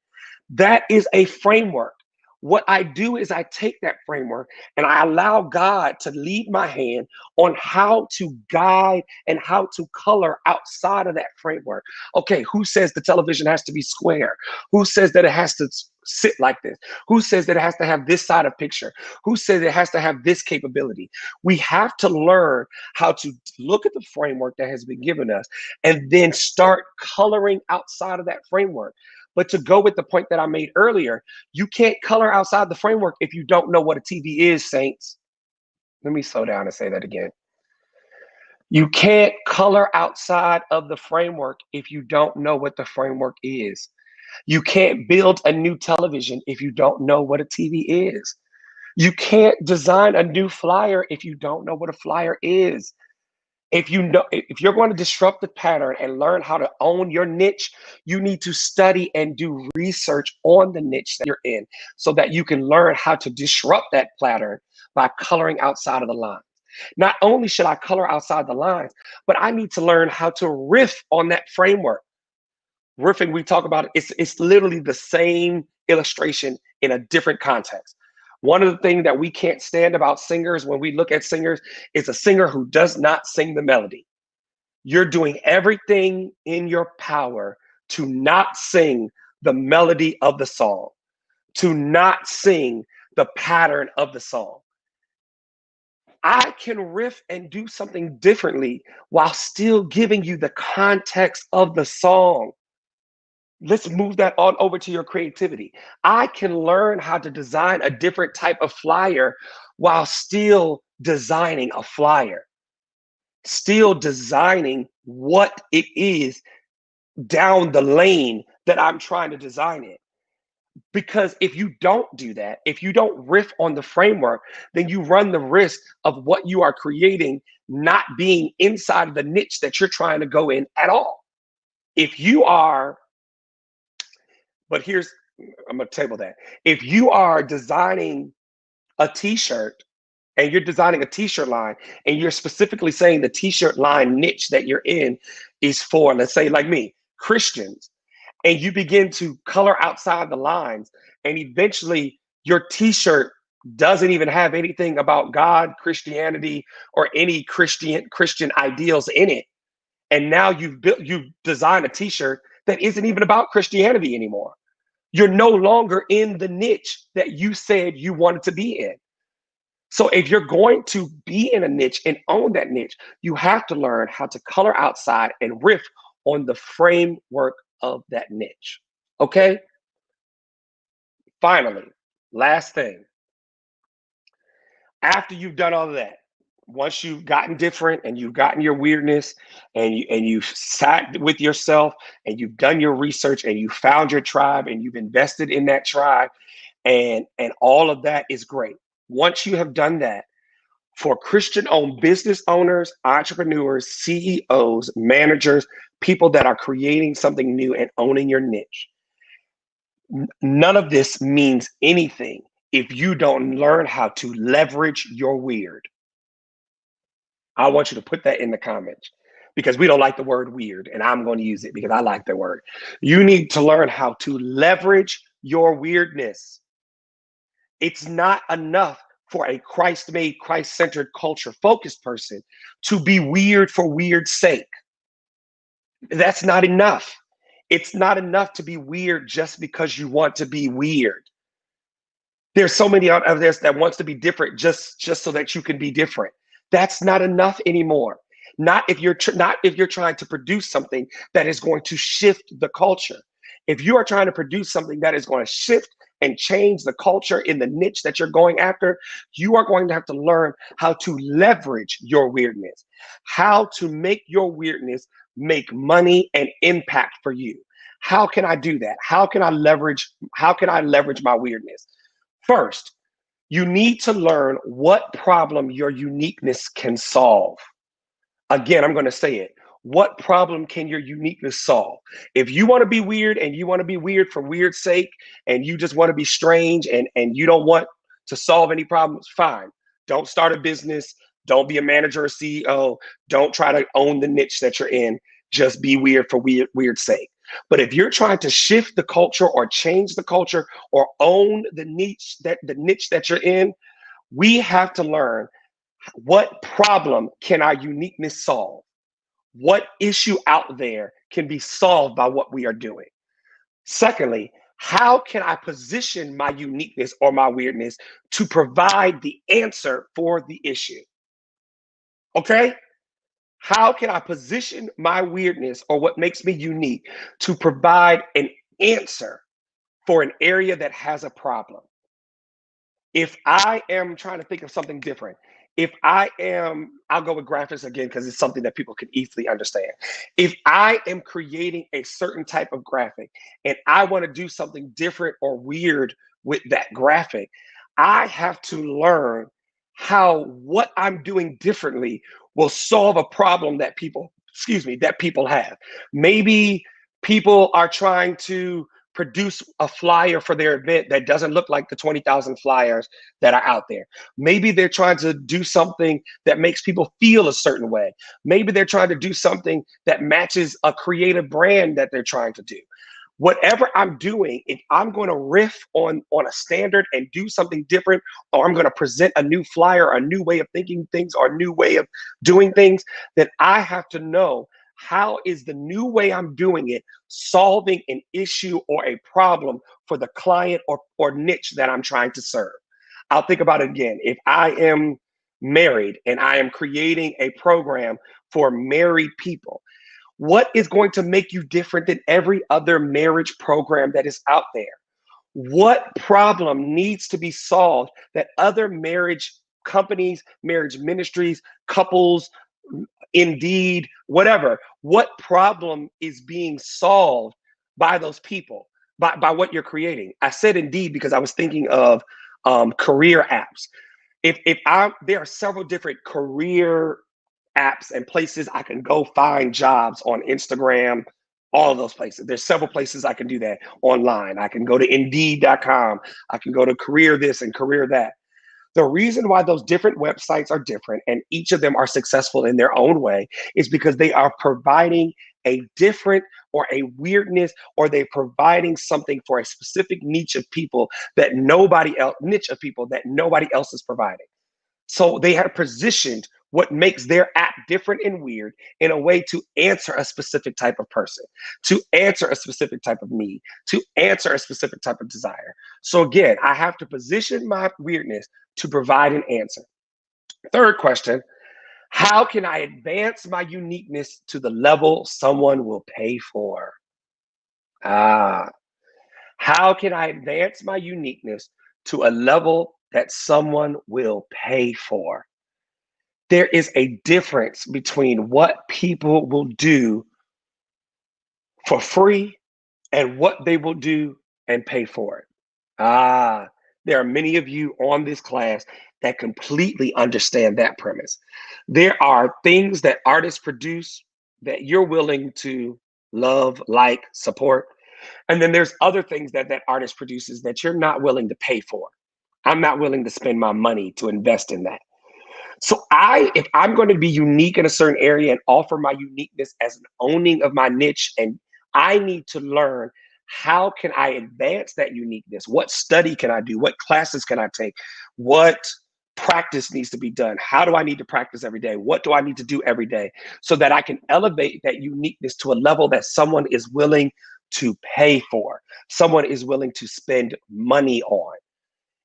That is a framework. What I do is I take that framework and I allow God to lead my hand on how to guide and how to color outside of that framework. Okay, who says the television has to be square? Who says that it has to sit like this? Who says that it has to have this side of picture? Who says it has to have this capability? We have to learn how to look at the framework that has been given us and then start coloring outside of that framework. But to go with the point that I made earlier, you can't color outside the framework if you don't know what a TV is, saints. Let me slow down and say that again. You can't color outside of the framework if you don't know what the framework is. You can't build a new television if you don't know what a TV is. You can't design a new flyer if you don't know what a flyer is. If you're going to disrupt the pattern and learn how to own your niche, you need to study and do research on the niche that you're in so that you can learn how to disrupt that pattern by coloring outside of the lines. Not only should I color outside the lines, but I need to learn how to riff on that framework. Riffing, we talk about it's literally the same illustration in a different context. One of the things that we can't stand about singers when we look at singers is a singer who does not sing the melody. You're doing everything in your power to not sing the melody of the song, to not sing the pattern of the song. I can riff and do something differently while still giving you the context of the song. Let's move that on over to your creativity. I can learn how to design a different type of flyer while still designing a flyer, still designing what it is down the lane that I'm trying to design it. Because if you don't do that, if you don't riff on the framework, then you run the risk of what you are creating not being inside of the niche that you're trying to go in at all. If you are But I'm going to table that. If you are designing a t-shirt and you're designing a t-shirt line and you're specifically saying the t-shirt line niche that you're in is for, let's say like me, Christians, and you begin to color outside the lines and eventually your t-shirt doesn't even have anything about God, Christianity, or any Christian ideals in it. And now you've designed a t-shirt that isn't even about Christianity anymore. You're no longer in the niche that you said you wanted to be in. So if you're going to be in a niche and own that niche, you have to learn how to color outside and riff on the framework of that niche. Okay? Finally, last thing. After you've done all of that, once you've gotten different and you've gotten your weirdness and you've sat with yourself and you've done your research and you found your tribe and you've invested in that tribe and all of that is great. Once you have done that, for Christian-owned business owners, entrepreneurs, CEOs, managers, people that are creating something new and owning your niche, none of this means anything if you don't learn how to leverage your weird. I want you to put that in the comments because we don't like the word weird, and I'm going to use it because I like the word. You need to learn how to leverage your weirdness. It's not enough for a Christ-made, Christ-centered, culture-focused person to be weird for weird's sake. That's not enough. It's not enough to be weird just because you want to be weird. There's so many out there that wants to be different just so that you can be different. That's not enough anymore. Not if you're trying to produce something that is going to shift the culture. If you are trying to produce something that is going to shift and change the culture in the niche that you're going after, you are going to have to learn how to leverage your weirdness, how to make your weirdness make money and impact for you. How can I do that? How can I leverage my weirdness? First, you need to learn what problem your uniqueness can solve. Again, I'm going to say it. What problem can your uniqueness solve? If you want to be weird and you want to be weird for weird's sake, and you just want to be strange and you don't want to solve any problems, fine. Don't start a business. Don't be a manager or CEO. Don't try to own the niche that you're in. Just be weird for weird's sake. But if you're trying to shift the culture or change the culture or own the niche that you're in, we have to learn what problem can our uniqueness solve? What issue out there can be solved by what we are doing? Secondly, how can I position my uniqueness or my weirdness to provide the answer for the issue? Okay? How can I position my weirdness or what makes me unique to provide an answer for an area that has a problem? If I am trying to think of something different, I'll go with graphics again because it's something that people can easily understand. If I am creating a certain type of graphic and I want to do something different or weird with that graphic, I have to learn how what I'm doing differently will solve a problem that people have. Maybe people are trying to produce a flyer for their event that doesn't look like the 20,000 flyers that are out there. Maybe they're trying to do something that makes people feel a certain way. Maybe they're trying to do something that matches a creative brand that they're trying to do. Whatever I'm doing, if I'm going to riff on a standard and do something different, or I'm going to present a new flyer, a new way of thinking things, or a new way of doing things, then I have to know how is the new way I'm doing it solving an issue or a problem for the client or niche that I'm trying to serve. I'll think about it again. If I am married and I am creating a program for married people, what is going to make you different than every other marriage program that is out there? What problem needs to be solved that other marriage companies, marriage ministries, couples, Indeed, whatever, what problem is being solved by those people, by what you're creating? I said Indeed because I was thinking of career apps. There are several different career apps and places I can go find jobs on Instagram, all of those places. There's several places I can do that online. I can go to Indeed.com. I can go to career this and career that. The reason why those different websites are different and each of them are successful in their own way is because they are providing a different or a weirdness, or they're providing something for a specific niche of people that nobody else is providing. So they have positioned what makes their app different and weird in a way to answer a specific type of person, to answer a specific type of need, to answer a specific type of desire. So again, I have to position my weirdness to provide an answer. Third question, how can I advance my uniqueness to the level someone will pay for? How can I advance my uniqueness to a level that someone will pay for? There is a difference between what people will do for free and what they will do and pay for it. There are many of you on this class that completely understand that premise. There are things that artists produce that you're willing to love, like, support. And then there's other things that artist produces that you're not willing to pay for. I'm not willing to spend my money to invest in that. So if I'm going to be unique in a certain area and offer my uniqueness as an owning of my niche, and I need to learn how can I advance that uniqueness? What study can I do? What classes can I take? What practice needs to be done? How do I need to practice every day? What do I need to do every day so that I can elevate that uniqueness to a level that someone is willing to pay for, someone is willing to spend money on.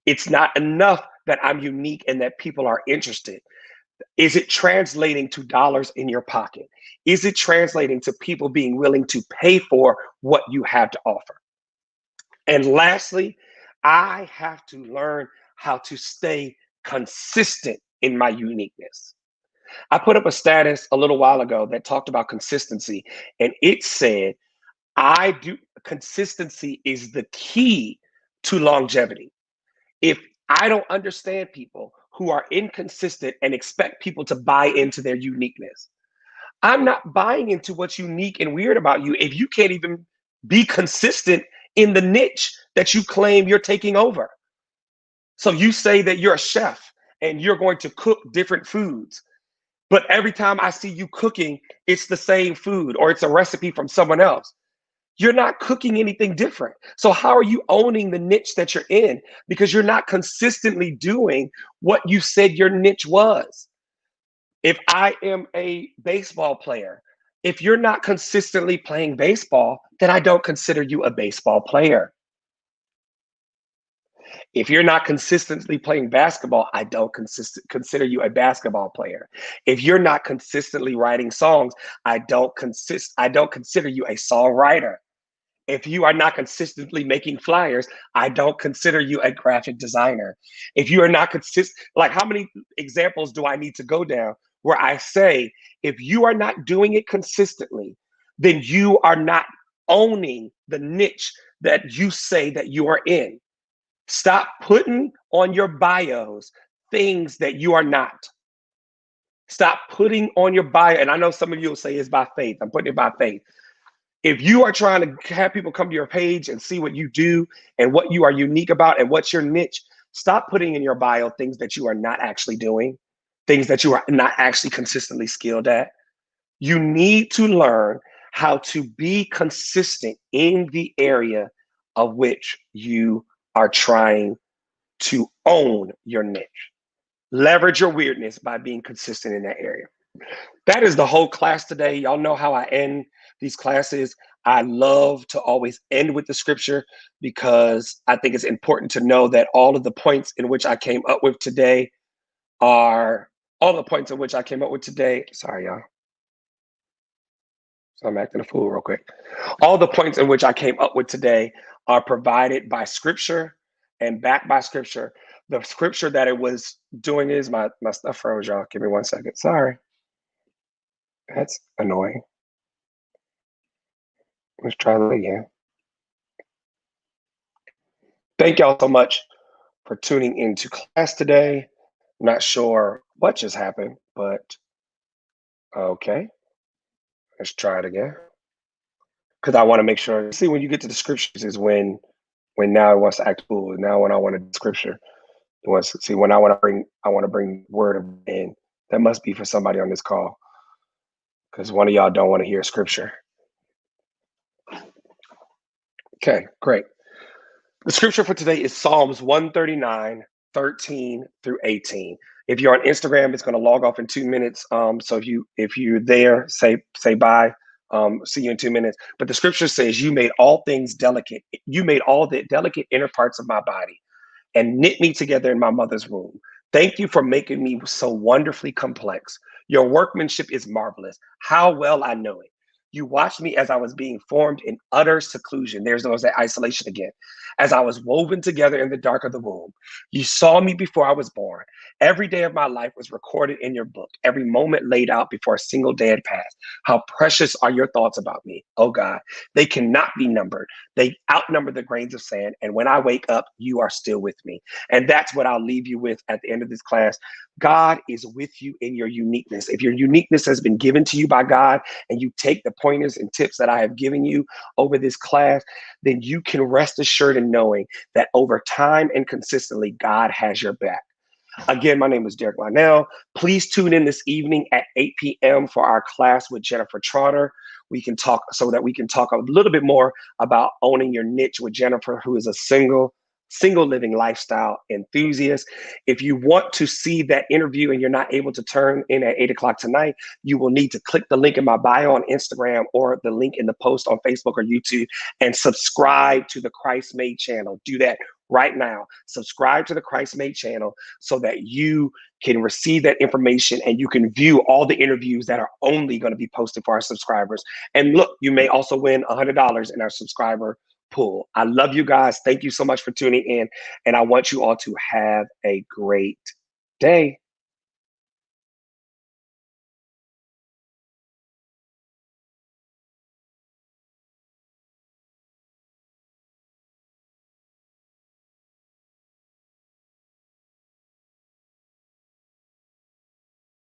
It's not enough that I'm unique and that people are interested. Is it translating to dollars in your pocket? Is it translating to people being willing to pay for what you have to offer? And lastly, I have to learn how to stay consistent in my uniqueness. I put up a status a little while ago that talked about consistency, and it said, consistency is the key to longevity. If I don't understand people who are inconsistent and expect people to buy into their uniqueness, I'm not buying into what's unique and weird about you if you can't even be consistent in the niche that you claim you're taking over. So you say that you're a chef and you're going to cook different foods, but every time I see you cooking, it's the same food or it's a recipe from someone else. You're not cooking anything different. So how are you owning the niche that you're in? Because you're not consistently doing what you said your niche was. If I am a baseball player, if you're not consistently playing baseball, then I don't consider you a baseball player. If you're not consistently playing basketball, I don't consider you a basketball player. If you're not consistently writing songs, I don't consider you a songwriter. If you are not consistently making flyers, I don't consider you a graphic designer. If you are not consistent, like how many examples do I need to go down where I say, if you are not doing it consistently, then you are not owning the niche that you say that you are in. Stop putting on your bios things that you are not. Stop putting on your bio, and I know some of you will say it's by faith. I'm putting it by faith. If you are trying to have people come to your page and see what you do and what you are unique about and what's your niche, stop putting in your bio things that you are not actually doing, things that you are not actually consistently skilled at. You need to learn how to be consistent in the area of which you are trying to own your niche. Leverage your weirdness by being consistent in that area. That is the whole class today. Y'all know how I end these classes. I love to always end with the scripture because I think it's important to know that all of the points in which I came up with today Sorry, y'all. So I'm acting a fool real quick. All the points in which I came up with today are provided by scripture and backed by scripture. The scripture that it was doing is my stuff froze, y'all. Give me 1 second. Sorry. That's annoying. Let's try that again. Thank y'all so much for tuning into class today. I'm not sure what just happened, but okay. Let's try it again. Because I want to make sure. See, when you get to the scriptures is when now it wants to act cool. Now when I want to scripture, it wants to see when I want to bring word in. That must be for somebody on this call. Because one of y'all don't want to hear scripture. Okay, great. The scripture for today is Psalms 139, 13 through 18. If you're on Instagram, it's going to log off in 2 minutes. So if you're there, say bye. See you in 2 minutes. But the scripture says, you made all things delicate. You made all the delicate inner parts of my body and knit me together in my mother's womb. Thank you for making me so wonderfully complex. Your workmanship is marvelous. How well I know it. You watched me as I was being formed in utter seclusion. There's that isolation again. As I was woven together in the dark of the womb. You saw me before I was born. Every day of my life was recorded in your book. Every moment laid out before a single day had passed. How precious are your thoughts about me, oh God. They cannot be numbered. They outnumber the grains of sand. And when I wake up, you are still with me. And that's what I'll leave you with at the end of this class. God is with you in your uniqueness. If your uniqueness has been given to you by God and you take the pointers and tips that I have given you over this class, then you can rest assured in knowing that over time and consistently, God has your back. Again, my name is Derek Linnell. Please tune in this evening at 8 p.m. for our class with Jennifer Trotter. We can talk a little bit more about owning your niche with Jennifer, who is a single single living lifestyle enthusiast. If you want to see that interview and you're not able to turn in at 8 o'clock tonight, you will need to click the link in my bio on Instagram or the link in the post on Facebook or YouTube and subscribe to the CHRISTMADE channel. Do that right now. Subscribe to the CHRISTMADE channel so that you can receive that information and you can view all the interviews that are only going to be posted for our subscribers. And look, you may also win $100 in our subscriber pool. I love you guys. Thank you so much for tuning in. And I want you all to have a great day.